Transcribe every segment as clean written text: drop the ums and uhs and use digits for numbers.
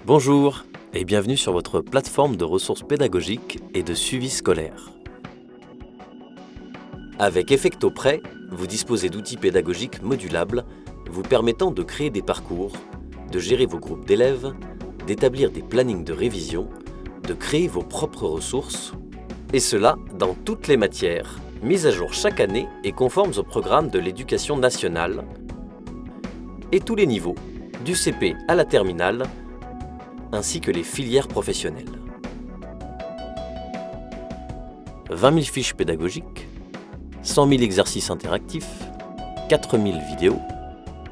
Bonjour et bienvenue sur votre plateforme de ressources pédagogiques et de suivi scolaire. Avec EffectoPrêt, vous disposez d'outils pédagogiques modulables vous permettant de créer des parcours, de gérer vos groupes d'élèves, d'établir des plannings de révision, de créer vos propres ressources, et cela dans toutes les matières, mises à jour chaque année et conformes au programme de l'Éducation nationale, et tous les niveaux, du CP à la terminale, ainsi que les filières professionnelles. 20 000 fiches pédagogiques, 100 000 exercices interactifs, 4 000 vidéos,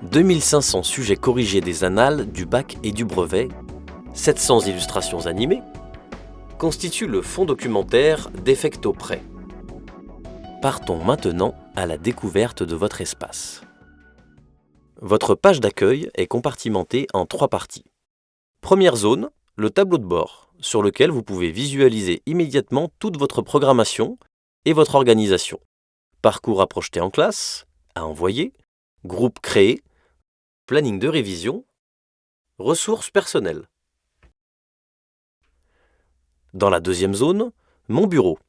2 500 sujets corrigés des annales, du bac et du brevet, 700 illustrations animées, constituent le fond documentaire d'EffectoPrêt. Partons maintenant à la découverte de votre espace. Votre page d'accueil est compartimentée en 3 parties. Première zone, le tableau de bord, sur lequel vous pouvez visualiser immédiatement toute votre programmation et votre organisation. Parcours à projeter en classe, à envoyer, groupe créé, planning de révision, ressources personnelles. Dans la deuxième zone, Mon bureau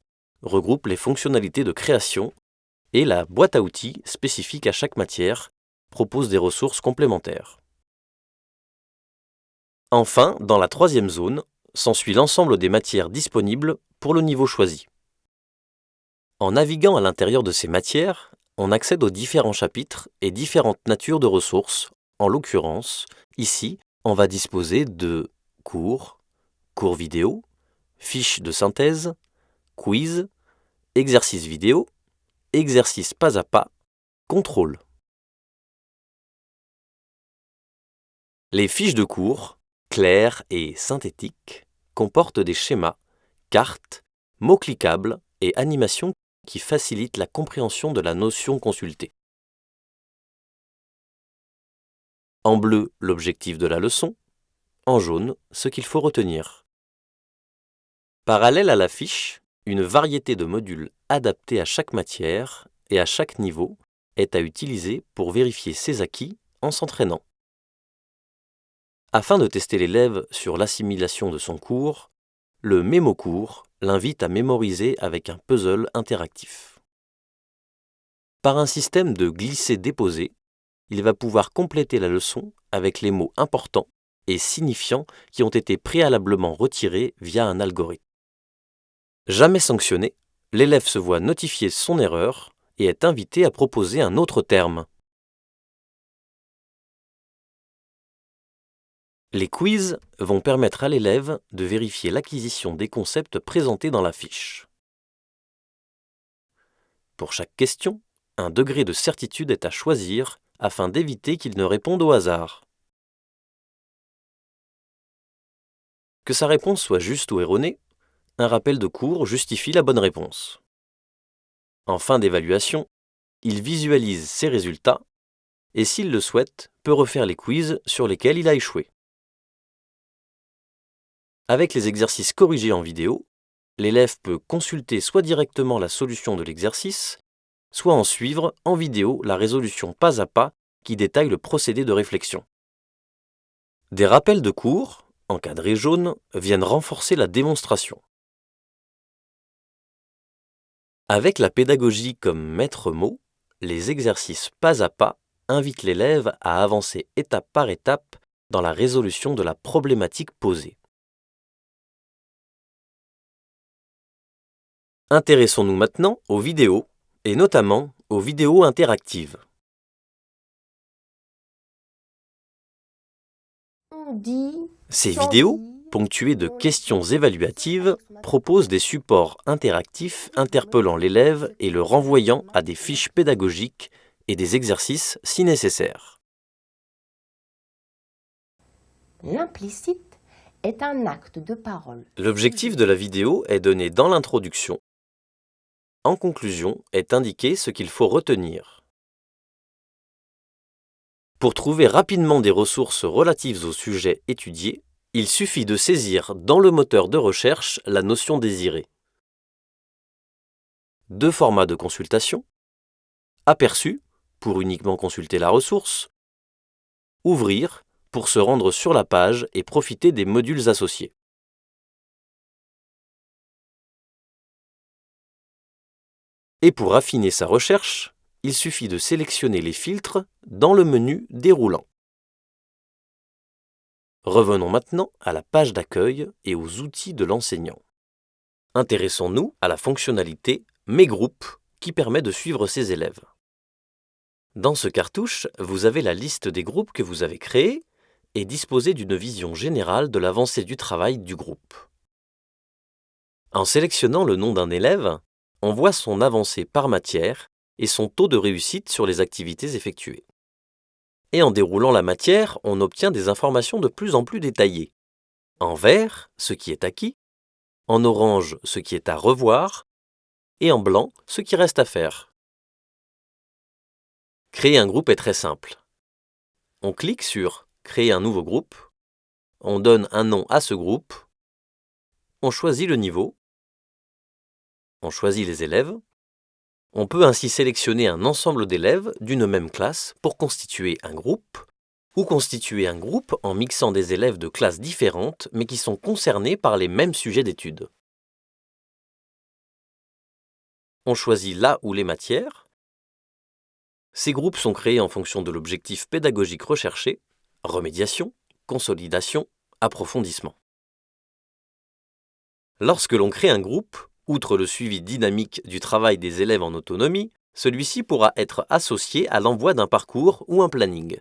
regroupe les fonctionnalités de création et la boîte à outils spécifique à chaque matière propose des ressources complémentaires. Enfin, dans la troisième zone, s'ensuit l'ensemble des matières disponibles pour le niveau choisi. En naviguant à l'intérieur de ces matières, on accède aux différents chapitres et différentes natures de ressources. En l'occurrence, ici, on va disposer de cours, cours vidéo, fiches de synthèse, quiz, exercices vidéo, exercices pas à pas, contrôle. Les fiches de cours, claires et synthétiques, comportent des schémas, cartes, mots cliquables et animations qui facilitent la compréhension de la notion consultée. En bleu, l'objectif de la leçon, en jaune, ce qu'il faut retenir. Parallèle à la fiche, une variété de modules adaptés à chaque matière et à chaque niveau est à utiliser pour vérifier ses acquis en s'entraînant. Afin de tester l'élève sur l'assimilation de son cours, le mémo-cours l'invite à mémoriser avec un puzzle interactif. Par un système de glisser-déposer, il va pouvoir compléter la leçon avec les mots importants et signifiants qui ont été préalablement retirés via un algorithme. Jamais sanctionné, l'élève se voit notifier son erreur et est invité à proposer un autre terme. Les quiz vont permettre à l'élève de vérifier l'acquisition des concepts présentés dans la fiche. Pour chaque question, un degré de certitude est à choisir afin d'éviter qu'il ne réponde au hasard. Que sa réponse soit juste ou erronée, un rappel de cours justifie la bonne réponse. En fin d'évaluation, il visualise ses résultats et, s'il le souhaite, peut refaire les quiz sur lesquels il a échoué. Avec les exercices corrigés en vidéo, l'élève peut consulter soit directement la solution de l'exercice, soit en suivre en vidéo la résolution pas à pas qui détaille le procédé de réflexion. Des rappels de cours, encadrés jaunes, viennent renforcer la démonstration. Avec la pédagogie comme maître mot, les exercices pas à pas invitent l'élève à avancer étape par étape dans la résolution de la problématique posée. Intéressons-nous maintenant aux vidéos, et notamment aux vidéos interactives. Ces vidéos, ponctuées de questions évaluatives, proposent des supports interactifs interpellant l'élève et le renvoyant à des fiches pédagogiques et des exercices si nécessaire. L'implicite est un acte de parole. L'objectif de la vidéo est donné dans l'introduction. En conclusion, est indiqué ce qu'il faut retenir. Pour trouver rapidement des ressources relatives au sujet étudié, il suffit de saisir dans le moteur de recherche la notion désirée. 2 formats de consultation. Aperçu, pour uniquement consulter la ressource. Ouvrir, pour se rendre sur la page et profiter des modules associés. Et pour affiner sa recherche, il suffit de sélectionner les filtres dans le menu déroulant. Revenons maintenant à la page d'accueil et aux outils de l'enseignant. Intéressons-nous à la fonctionnalité « Mes groupes » qui permet de suivre ses élèves. Dans ce cartouche, vous avez la liste des groupes que vous avez créés et disposez d'une vision générale de l'avancée du travail du groupe. En sélectionnant le nom d'un élève, on voit son avancée par matière et son taux de réussite sur les activités effectuées. Et en déroulant la matière, on obtient des informations de plus en plus détaillées. En vert, ce qui est acquis, en orange, ce qui est à revoir, et en blanc, ce qui reste à faire. Créer un groupe est très simple. On clique sur « Créer un nouveau groupe », on donne un nom à ce groupe, on choisit le niveau, on choisit les élèves. On peut ainsi sélectionner un ensemble d'élèves d'une même classe pour constituer un groupe, ou constituer un groupe en mixant des élèves de classes différentes mais qui sont concernés par les mêmes sujets d'études. On choisit là ou les matières. Ces groupes sont créés en fonction de l'objectif pédagogique recherché, remédiation, consolidation, approfondissement. Lorsque l'on crée un groupe, outre le suivi dynamique du travail des élèves en autonomie, celui-ci pourra être associé à l'envoi d'un parcours ou un planning.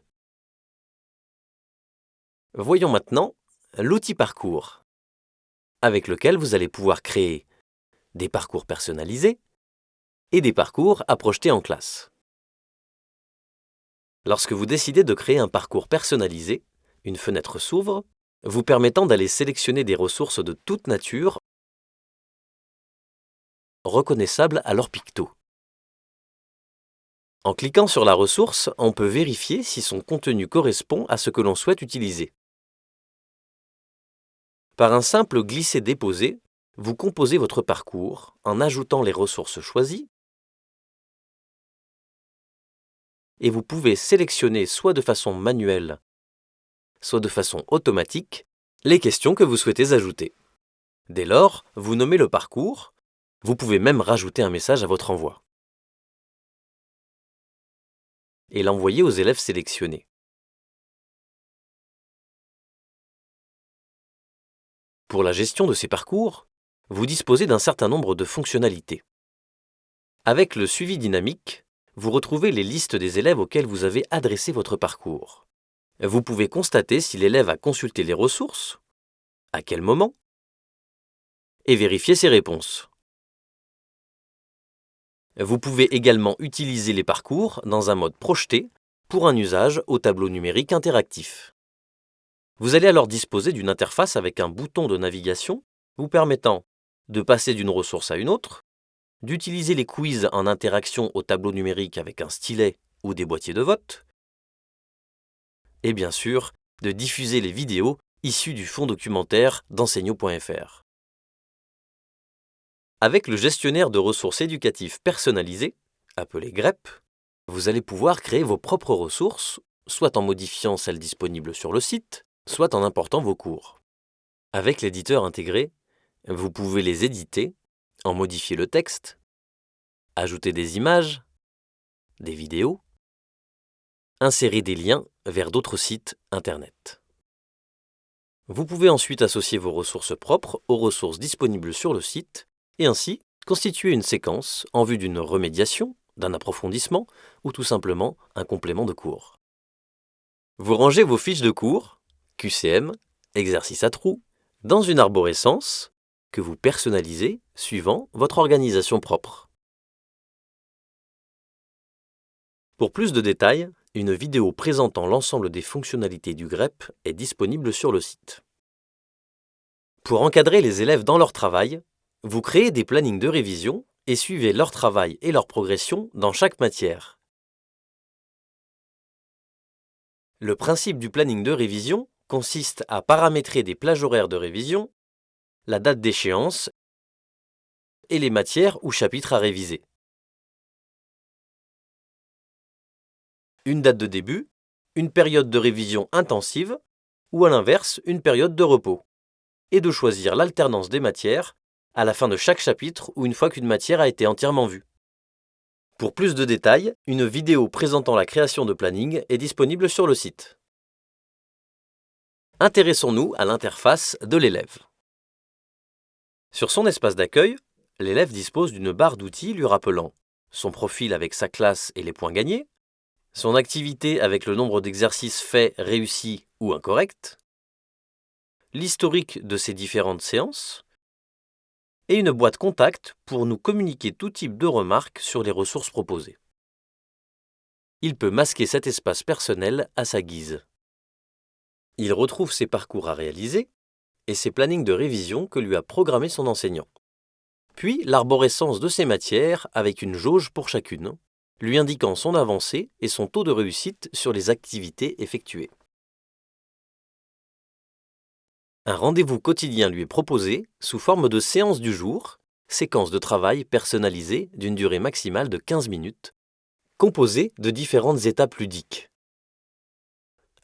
Voyons maintenant l'outil parcours, avec lequel vous allez pouvoir créer des parcours personnalisés et des parcours à projeter en classe. Lorsque vous décidez de créer un parcours personnalisé, une fenêtre s'ouvre, vous permettant d'aller sélectionner des ressources de toute nature reconnaissables à leur picto. En cliquant sur la ressource, on peut vérifier si son contenu correspond à ce que l'on souhaite utiliser. Par un simple glisser-déposer, vous composez votre parcours en ajoutant les ressources choisies et vous pouvez sélectionner soit de façon manuelle, soit de façon automatique, les questions que vous souhaitez ajouter. Dès lors, vous nommez le parcours. Vous pouvez même rajouter un message à votre envoi et l'envoyer aux élèves sélectionnés. Pour la gestion de ces parcours, vous disposez d'un certain nombre de fonctionnalités. Avec le suivi dynamique, vous retrouvez les listes des élèves auxquels vous avez adressé votre parcours. Vous pouvez constater si l'élève a consulté les ressources, à quel moment, et vérifier ses réponses. Vous pouvez également utiliser les parcours dans un mode projeté pour un usage au tableau numérique interactif. Vous allez alors disposer d'une interface avec un bouton de navigation vous permettant de passer d'une ressource à une autre, d'utiliser les quiz en interaction au tableau numérique avec un stylet ou des boîtiers de vote, et bien sûr, de diffuser les vidéos issues du fonds documentaire d'enseignant.fr. Avec le gestionnaire de ressources éducatives personnalisées, appelé GREP, vous allez pouvoir créer vos propres ressources, soit en modifiant celles disponibles sur le site, soit en important vos cours. Avec l'éditeur intégré, vous pouvez les éditer, en modifier le texte, ajouter des images, des vidéos, insérer des liens vers d'autres sites Internet. Vous pouvez ensuite associer vos ressources propres aux ressources disponibles sur le site et ainsi constituer une séquence en vue d'une remédiation, d'un approfondissement ou tout simplement un complément de cours. Vous rangez vos fiches de cours, QCM, exercices à trous, dans une arborescence que vous personnalisez suivant votre organisation propre. Pour plus de détails, une vidéo présentant l'ensemble des fonctionnalités du GREP est disponible sur le site. Pour encadrer les élèves dans leur travail, vous créez des plannings de révision et suivez leur travail et leur progression dans chaque matière. Le principe du planning de révision consiste à paramétrer des plages horaires de révision, la date d'échéance et les matières ou chapitres à réviser. Une date de début, une période de révision intensive ou à l'inverse, une période de repos, et de choisir l'alternance des matières à la fin de chaque chapitre ou une fois qu'une matière a été entièrement vue. Pour plus de détails, une vidéo présentant la création de planning est disponible sur le site. Intéressons-nous à l'interface de l'élève. Sur son espace d'accueil, l'élève dispose d'une barre d'outils lui rappelant son profil avec sa classe et les points gagnés, son activité avec le nombre d'exercices faits, réussis ou incorrects, l'historique de ses différentes séances, et une boîte contact pour nous communiquer tout type de remarques sur les ressources proposées. Il peut masquer cet espace personnel à sa guise. Il retrouve ses parcours à réaliser et ses plannings de révision que lui a programmé son enseignant. Puis l'arborescence de ses matières avec une jauge pour chacune, lui indiquant son avancée et son taux de réussite sur les activités effectuées. Un rendez-vous quotidien lui est proposé sous forme de séance du jour, séquence de travail personnalisée d'une durée maximale de 15 minutes, composée de différentes étapes ludiques.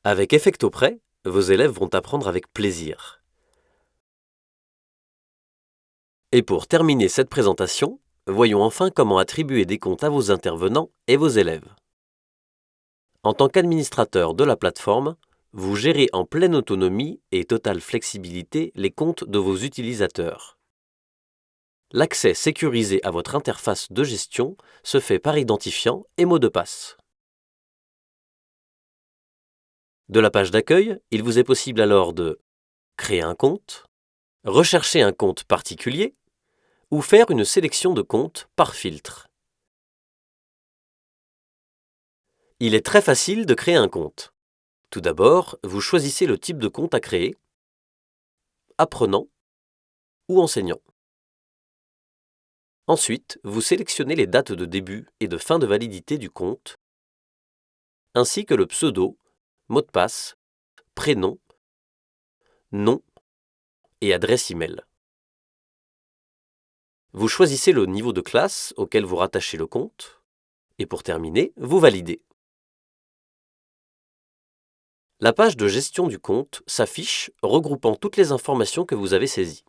Avec Effectoprêt, vos élèves vont apprendre avec plaisir. Et pour terminer cette présentation, voyons enfin comment attribuer des comptes à vos intervenants et vos élèves. En tant qu'administrateur de la plateforme, vous gérez en pleine autonomie et totale flexibilité les comptes de vos utilisateurs. L'accès sécurisé à votre interface de gestion se fait par identifiant et mot de passe. De la page d'accueil, il vous est possible alors de créer un compte, rechercher un compte particulier ou faire une sélection de comptes par filtre. Il est très facile de créer un compte. Tout d'abord, vous choisissez le type de compte à créer, apprenant ou enseignant. Ensuite, vous sélectionnez les dates de début et de fin de validité du compte, ainsi que le pseudo, mot de passe, prénom, nom et adresse e-mail. Vous choisissez le niveau de classe auquel vous rattachez le compte, et pour terminer, vous validez. La page de gestion du compte s'affiche regroupant toutes les informations que vous avez saisies.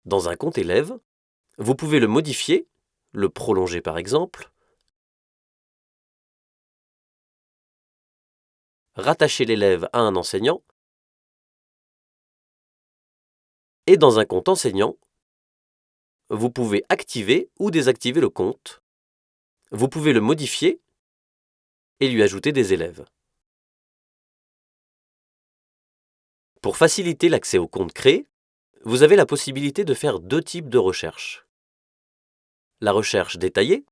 Dans un compte élève, vous pouvez le modifier, le prolonger par exemple, rattacher l'élève à un enseignant, et dans un compte enseignant, vous pouvez activer ou désactiver le compte, vous pouvez le modifier et lui ajouter des élèves. Pour faciliter l'accès au compte créé, vous avez la possibilité de faire deux types de recherche. La recherche détaillée.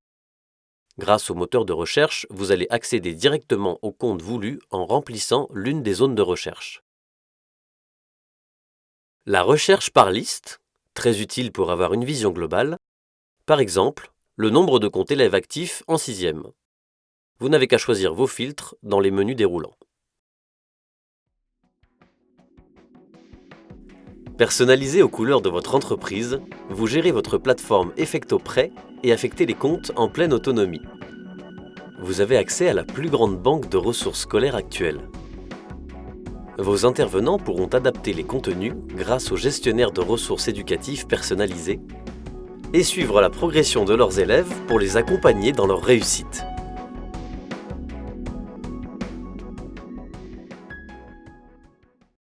Grâce au moteur de recherche, vous allez accéder directement au compte voulu en remplissant l'une des zones de recherche. La recherche par liste, très utile pour avoir une vision globale. Par exemple, le nombre de comptes élèves actifs en 6e. Vous n'avez qu'à choisir vos filtres dans les menus déroulants. Personnalisé aux couleurs de votre entreprise, vous gérez votre plateforme Effectoprêt et affectez les comptes en pleine autonomie. Vous avez accès à la plus grande banque de ressources scolaires actuelle. Vos intervenants pourront adapter les contenus grâce au gestionnaire de ressources éducatives personnalisé et suivre la progression de leurs élèves pour les accompagner dans leur réussite.